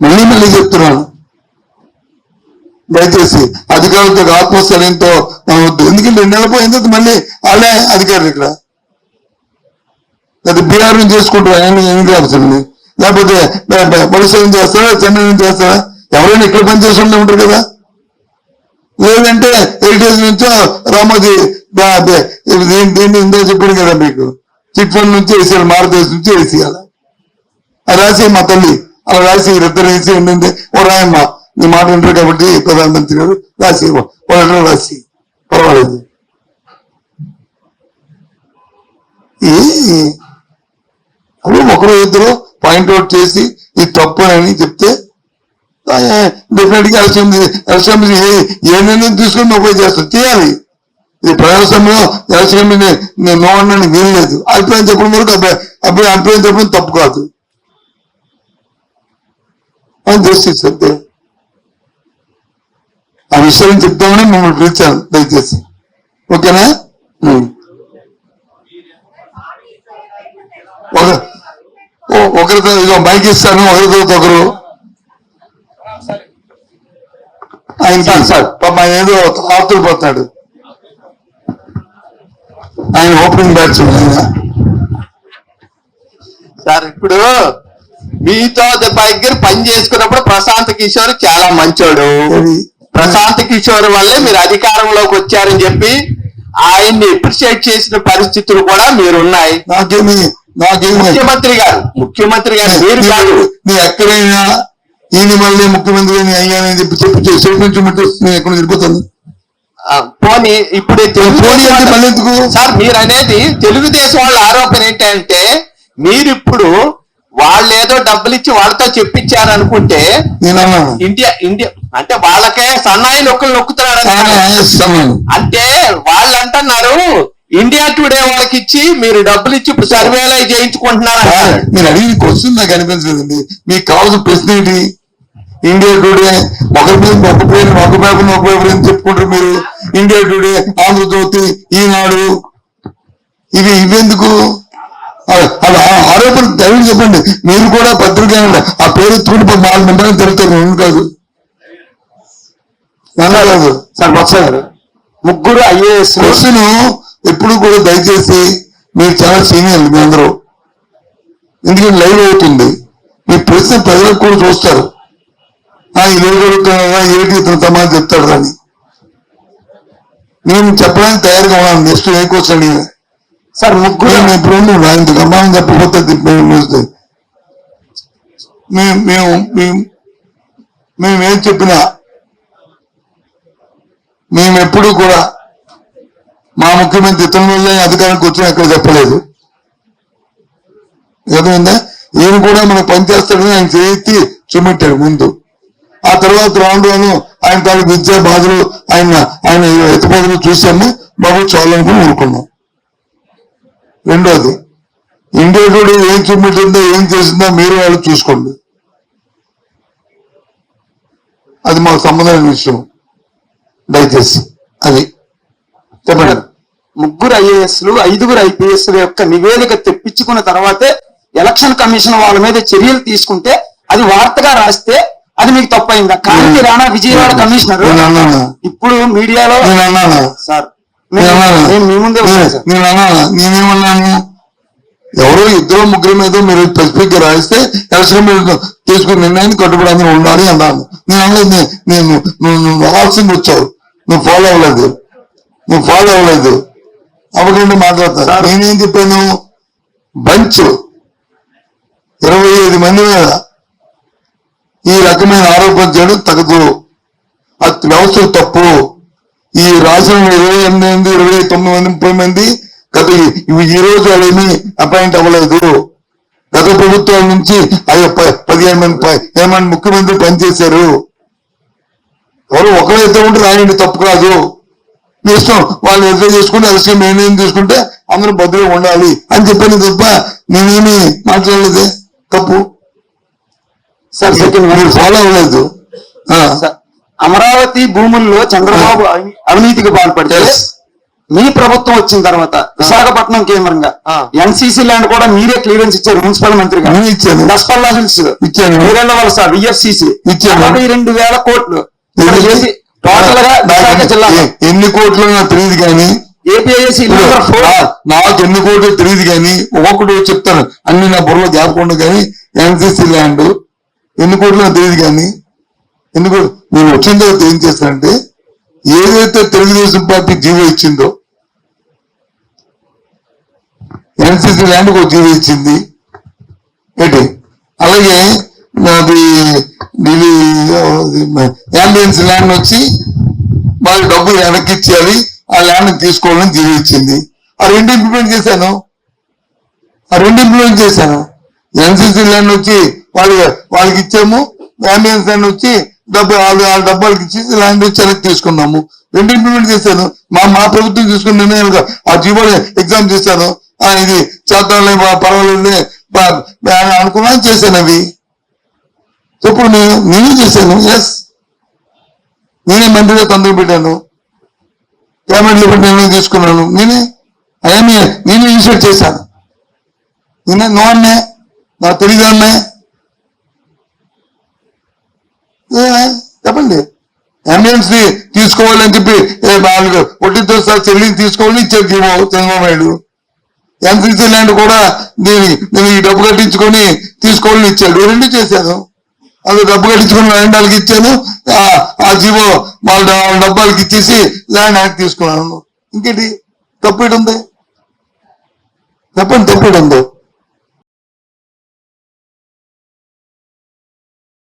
మళ్ళీ చెప్తున్నాను, దయచేసి అధికారులతో ఆత్మస్థైర్యంతో వద్దు. ఎందుకంటే 2 నెలలు పోయిన తర్వాత మళ్ళీ వాళ్ళే అధికారులు ఇక్కడ లేదా బీఆర్ నుంచి చేసుకుంటారా ఎన్నికల ఆఫీసర్ని, లేకపోతే పరిశోధన చేస్తారా, చెన్నై నుంచి చేస్తారా, ఎవరైనా ఇక్కడ పని చేసి ఉంటారు కదా. లేదంటే హెరిటేజ్ నుంచో రామోజీ దీన్ని ఇందో చెప్పాడు కదా మీకు, చిట్ ఫండ్ నుంచి వేసేయాలి, భారతదేశం నుంచి వేసేయాలి. అది రాసి మా తల్లి అలా రాసి ఇద్దరు వేసి ఉండింది. ఓ రాయమ్మ నీ మాట వింటారు కాబట్టి ప్రధానమంత్రి గారు రాసి రాసి పర్వాలేదు. అప్పుడు ఒకరు ఇద్దరు పాయింట్అవుట్ చేసి ఇది తప్పు అని చెప్తే డెఫినెట్ గా ఎలక్షన్ ఏ నిర్ణయం తీసుకుని ఉపయోగ చేస్తాం చేయాలి. ఇది ప్రజాస్వామ్యం ఎలక్షన్ నో అనడానికి వీలు లేదు. అభిప్రాయం చెప్పడం వరకు అభిప్రాయం చెప్పడం తప్పు కాదు అని జస్టిస్ అంతే. ఆ విషయాన్ని చెప్తామని మిమ్మల్ని పిలిచాను, దయచేసి ఓకేనా. ఒకరితో ఇదో మైక్ ఇస్తాను, ఒకరితో ఒకరు ఆయన సార్ పాప ఆయన ఏదో ఆర్తులు పోతాడు. ఆయన ఓపెనింగ్ బ్యాట్స్మెన్ ఆయన సార్. ఇప్పుడు మీతో దగ్గర పని చేసుకున్నప్పుడు ప్రశాంత్ కిషోర్ చాలా మంచోడు. ప్రశాంత్ కిషోర్ వల్లే మీరు అధికారంలోకి వచ్చారని చెప్పి ఆయన్ని అప్రిషియేట్ చేసిన పరిస్థితులు కూడా మీరున్నాయి. ముఖ్యమంత్రి గారు మీరు కాదు, నీ ఎక్కడైనా ఈయన మళ్ళీ ముఖ్యమంత్రి అయ్యానని చెప్పి చూపించమంటే ఎక్కడ వెళ్ళిపోతాను. పోనీ ఇప్పుడు సార్ మీరు అనేది తెలుగుదేశం వాళ్ళ ఆరోపణ ఏంటంటే మీరిప్పుడు వాళ్ళు ఏదో డబ్బులు ఇచ్చి వాళ్ళతో చెప్పించారు అనుకుంటే ఇండియా అంటే వాళ్ళకే సన్నాయి నొక్కుతున్నారు అంటే వాళ్ళు అంటున్నారు ఇండియా టుడే వాళ్ళకి ఇచ్చి మీరు డబ్బులు ఇచ్చి ఇప్పుడు సర్వేలు చేయించుకుంటున్నారు. మీరు అడిగిన క్వశ్చన్ నాకు అనిపించలేదండి. మీకు కావాల్సిన ప్రశ్న ఏంటి? ఇండియా టుడే ఒక పేపర్ అని చెప్పుకుంటారు మీరు. ఇండియా టుడే, ఆంధ్రజ్యోతి, ఈనాడు ఇవెందుకు ఆరోపణ దయచేసి చెప్పండి. మీరు కూడా పత్రిక ఆ పేరు ఎత్తుకుంటే 4 నిమిషాలు తిరుగుతారు కాదు కాదు సార్. వచ్చారు ముగ్గురు ఐఏఎస్ క్వశ్చన్ ఎప్పుడు కూడా దయచేసి మీరు చాలా సీనియర్లు మీ అందరూ, ఎందుకంటే లైవ్ అవుతుంది. మీ ప్రశ్న ప్రజలకు కూడా చూస్తారు. ఇది జరుగుతున్నా ఏంటి ఇతను సమాధానం చెప్తాడు అని నేను చెప్పడానికి తయారుగా ఉన్నాను. నెక్స్ట్ ఏ క్వశ్చన్ సార్ ముగ్గురు ఇప్పుడు ఆయన సమాధానం చెప్పకపోతే మేమేం చెప్పినా మేమెప్పుడు కూడా మా ముఖ్యమంత్రి ఇతరుల వల్లే అధికారానికి వచ్చిన ఎక్కడ చెప్పలేదు. ఏమైందా ఈయన కూడా మనం పనిచేస్తాడని ఆయన చేతి చూపెట్టాడు ముందు. ఆ తర్వాత రాను ఆయన తాలూకు విద్యా బాధలు ఆయన ఎత్తుబాధలు చూసాము, బాబు చాలనుకుని ఊరుకున్నాం. రెండోది ఇండియా కూడా ఏం చూపెట్టిందో ఏం చేసిందో మీరు వాళ్ళు చూసుకోండి, అది మాకు సంబంధమైన విషయం. దయచేసి అది చెప్పండి. ముగ్గురు ఐఏఎస్లు 5గురు ఐపీఎస్ల యొక్క నివేదిక తెప్పించుకున్న తర్వాతే ఎలక్షన్ కమిషన్ వాళ్ళ మీద చర్యలు తీసుకుంటే అది వార్తగా రాస్తే అది మీకు తప్పైందా? కాంతి రాణా విజయవాడ కమిషనర్ ఇప్పుడు మీడియాలో సార్ మీ ముందే నేనేమన్నాను, ఎవరో 2-3 మీద మీరు స్పెసిఫిక్ గా రాయిస్తే ఎలక్షన్ తీసుకునే నిర్ణయాన్ని కట్టుబడి అందరూ ఉండాలి అన్నాను. నేను నువ్వు అవ్వాల్సింది వచ్చావు, నువ్వు ఫాలో అవ్వలేదు అవ్వకుండా మాట్లాడతా. నేనేం చెప్పాను, బంచ్ 25 మంది మీద ఈ రకమైన ఆరోపణ చేయడం తగదు, అది వ్యవస్థ తప్పు. ఈ రాసిన 28, 29, 30 మంది గత ఈ రోజు వాళ్ళేమీ అపాయింట్ అవ్వలేదు. గత ప్రభుత్వాల నుంచి 15 మంది ముఖ్యమంత్రి పనిచేశారు. ఎవరు ఒకరైతే ఉంటే రాయండి, తప్పు కాదు. మీ ఇష్టం, వాళ్ళు ఎదురు చేసుకుంటే ఎలక్షన్ నిర్ణయం తీసుకుంటే అందరూ భద్రంగా ఉండాలి అని చెప్పాను తప్ప నేనేమి మాట్లాడలేదే. తప్పు సార్. మీరు ఫాలో అవ్వలేదు. అమరావతి భూముల్లో చంద్రబాబు అవినీతికి పాల్పడితే మీ ప్రభుత్వం వచ్చిన తర్వాత విశాఖపట్నం కేంద్రంగా ఆ. ఎన్సీసీ ల్యాండ్ కూడా మీరే క్లియరెన్స్ ఇచ్చారు మున్సిపల్ మంత్రిగా. నేను ఇచ్చాను. దస్పల్లా హిల్స్ ఇచ్చాను. మీరెళ్ళ వలస విఎఫ్సిసి ఇచ్చాను. 42,000 కోట్లు ఇక్కడ చేసి టోటల్ గా విశాఖ జిల్లా ఎన్ని కోట్లు నాకు తెలియదు కానీ ఏపీఐఎస్సీ నాకు ఎన్ని కోట్లు తెలియదు కానీ ఒక్కొక్కటి చెప్తాను, అన్ని నా బుర్రలో జ్ఞాపకం కానీ ఎన్సీసీ ల్యాండ్ ఎన్ని కోట్లు నాకు తెలియదు కానీ ఎందుకు నేను వచ్చిన తర్వాత ఏం చేస్తానంటే ఏదైతే తెలుగుదేశం పార్టీ జీవో ఇచ్చిందో ఎన్సీసీ ల్యాండ్ ఒక జీవో ఇచ్చింది ఏంటి, అలాగే నాది అంబులెన్స్ ల్యాండ్ వచ్చి వాళ్ళకి డబ్బులు వెనక్కి ఇచ్చేయాలి, ఆ ల్యాండ్ తీసుకోవాలని జీవో ఇచ్చింది. ఆ రెండు ఇంప్లిమెంట్ చేశాను. ఎన్సీసీ ల్యాండ్ వచ్చి వాళ్ళకి ఇచ్చాము, అంబులెన్స్ ల్యాండ్ వచ్చి వాళ్ళ డబ్బాలకి ఇచ్చేసి ల్యాండ్ వచ్చి వెనక్కి తీసుకున్నాము. రెండు ఇంప్లిమెంట్ చేశాను. మా ప్రభుత్వం తీసుకున్న నిర్ణయాలుగా ఆ జీవో ఎగ్జామ్ చేశాను. ఇది చేద్దాంలే పర్వాలేదు అనుకున్నాను, చేశాను. అవి ఇప్పుడు నేనే చేశాను. ఎస్, నేనే మంత్రిగా తొందర పెట్టాను, క్యాబినెట్లో పెట్టి నిర్ణయం తీసుకున్నాను. నేనే ఇనిషియేట్ చేశాను. నేనే నో అన్నే, నాకు తెలియదు అన్నే. చెప్పండి, అంబులెన్స్ ని తీసుకోవాలని చెప్పి వాళ్ళు ఒడ్డితో చెల్లిని తీసుకోవాలని ఇచ్చారు GO Chandrababu Naidu. NCC land కూడా నేను ఈ డబ్బు కట్టించుకొని తీసుకోవాలని ఇచ్చాడు. రెండు చేశాను. అది డబ్బు కట్టించుకుని ల్యాండ్ వాళ్ళకి ఇచ్చాను, ఆ జీవో వాళ్ళ డబ్బాలకి ఇచ్చేసి ల్యాండ్ యాక్ట్ తీసుకున్నాను. ఇంకేంటి తప్పేటి ఉంది? చెప్పండి, తప్పేటి ఉందో?